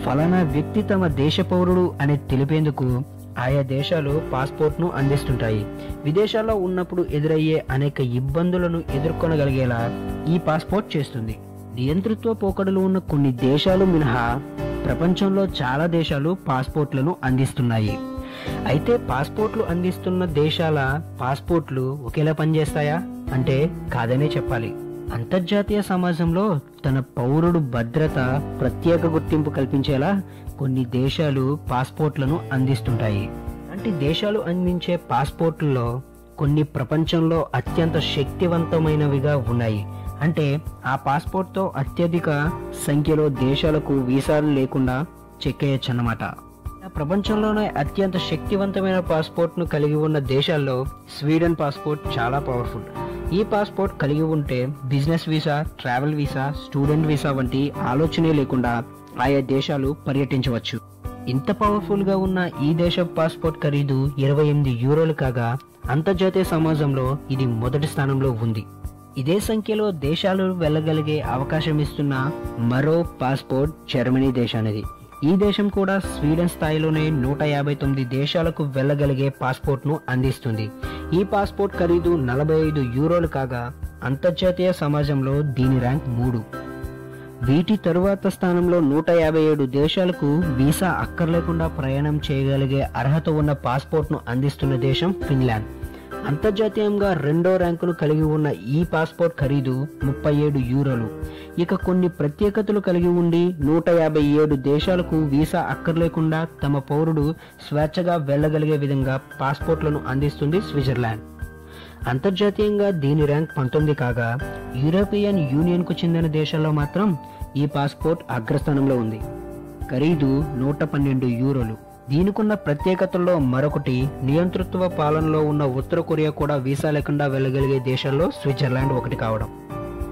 ఫలానా వ్యక్తి తమ దేశ పౌరుడు అని తెలిపేందుకు ఆయా దేశాలు పాస్పోర్ట్ను అందిస్తుంటాయి. విదేశాల్లో ఉన్నప్పుడు ఎదురయ్యే అనేక ఇబ్బందులను ఎదుర్కొనగలిగేలా ఈ పాస్పోర్ట్ చేస్తుంది. నియంతృత్వ పోకడలు ఉన్న కొన్ని దేశాలు మినహా ప్రపంచంలో చాలా దేశాలు పాస్పోర్ట్లను అందిస్తున్నాయి. అయితే పాస్పోర్ట్లు అందిస్తున్న దేశాల పాస్పోర్ట్లు ఒకేలా పనిచేస్తాయా అంటే కాదనే చెప్పాలి. అంతర్జాతీయ సమాజంలో తన పౌరుడు భద్రత, ప్రత్యేక గుర్తింపు కల్పించేలా కొన్ని దేశాలు పాస్పోర్ట్లను అందిస్తుంటాయి. అంటే దేశాలు అందించే పాస్పోర్ట్లలో కొన్ని ప్రపంచంలో అత్యంత శక్తివంతమైనవిగా ఉన్నాయి. అంటే ఆ పాస్పోర్ట్తో అత్యధిక సంఖ్యలో దేశాలకు వీసాలు లేకుండా చెక్కేయచ్చు అన్నమాట. ప్రపంచంలోనే అత్యంత శక్తివంతమైన పాస్పోర్ట్ను కలిగి ఉన్న దేశాల్లో స్వీడన్ పాస్పోర్ట్ చాలా పవర్ఫుల్. ఈ పాస్పోర్ట్ కలిగి ఉంటే business visa, travel visa, student visa వంటి ఆలోచనే లేకుండా ఆయా దేశాలు పర్యటించవచ్చు. ఇంత పవర్ఫుల్ గా ఉన్న ఈ దేశ పాస్పోర్ట్ ఖరీదు 28 యూరోలు కాగా అంతర్జాతీయ సమాజంలో ఇది మొదటి స్థానంలో ఉంది. ఇదే సంఖ్యలో దేశాలు వెళ్ళగలిగే అవకాశం ఇస్తున్న మరో పాస్పోర్ట్ జర్మనీ దేశానిది. ఈ దేశం కూడా స్వీడన్ స్థాయిలోనే 159 దేశాలకు వెళ్ళగలిగే పాస్పోర్ట్ను అందిస్తుంది. ఈ పాస్పోర్ట్ ఖరీదు 45 యూరోలు కాగా అంతర్జాతీయ సమాజంలో దీని ర్యాంక్ 3. వీటి తరువాత స్థానంలో 157 దేశాలకు వీసా అక్కర్లేకుండా ప్రయాణం చేయగలిగే అర్హత ఉన్న పాస్పోర్ట్ను అందిస్తున్న దేశం ఫిన్లాండ్. అంతర్జాతీయంగా 2వ ర్యాంకును కలిగి ఉన్న ఈ పాస్పోర్ట్ ఖరీదు 37 యూరోలు. ఇక కొన్ని ప్రత్యేకతలు కలిగి ఉండి 157 దేశాలకు వీసా అక్కర్లేకుండా తమ పౌరుడు స్వేచ్ఛగా వెళ్ళగలిగే విధంగా పాస్పోర్ట్లను అందిస్తుంది స్విట్జర్లాండ్. అంతర్జాతీయంగా దీని ర్యాంక్ 19 కాగా యూరోపియన్ యూనియన్కు చెందిన దేశాల్లో మాత్రం ఈ పాస్పోర్ట్ అగ్రస్థానంలో ఉంది. ఖరీదు 112 యూరోలు. దీనికున్న ప్రత్యేకతల్లో మరొకటి, నియంతృత్వ పాలనలో ఉన్న ఉత్తర కొరియా కూడా వీసా లేకుండా వెళ్ళగలిగే దేశాల్లో స్విట్జర్లాండ్ ఒకటి కావడం.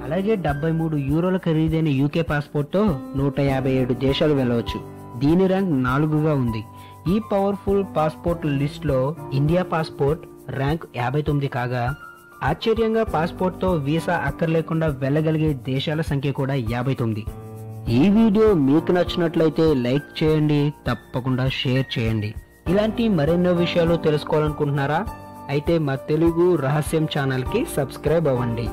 అలాగే 73 యూరోల ఖరీదైన యూకే పాస్పోర్ట్తో 157 దేశాలు వెళ్ళవచ్చు. దీని ర్యాంక్ 4గా ఉంది. ఈ పవర్ఫుల్ పాస్పోర్ట్ లిస్ట్లో ఇండియా పాస్పోర్ట్ ర్యాంక్ 59 కాగా ఆశ్చర్యంగా పాస్పోర్ట్తో వీసా అక్కర్లేకుండా వెళ్ళగలిగే దేశాల సంఖ్య కూడా 59. ఈ వీడియో మీకు నచ్చినట్లయితే లైక్ చేయండి, తప్పకుండా షేర్ చేయండి. ఇలాంటి మరెన్నో విషయాలు తెలుసుకోవాలనుకుంటున్నారా? అయితే మా తెలుగు రహస్యం ఛానల్కి సబ్స్క్రైబ్ అవ్వండి.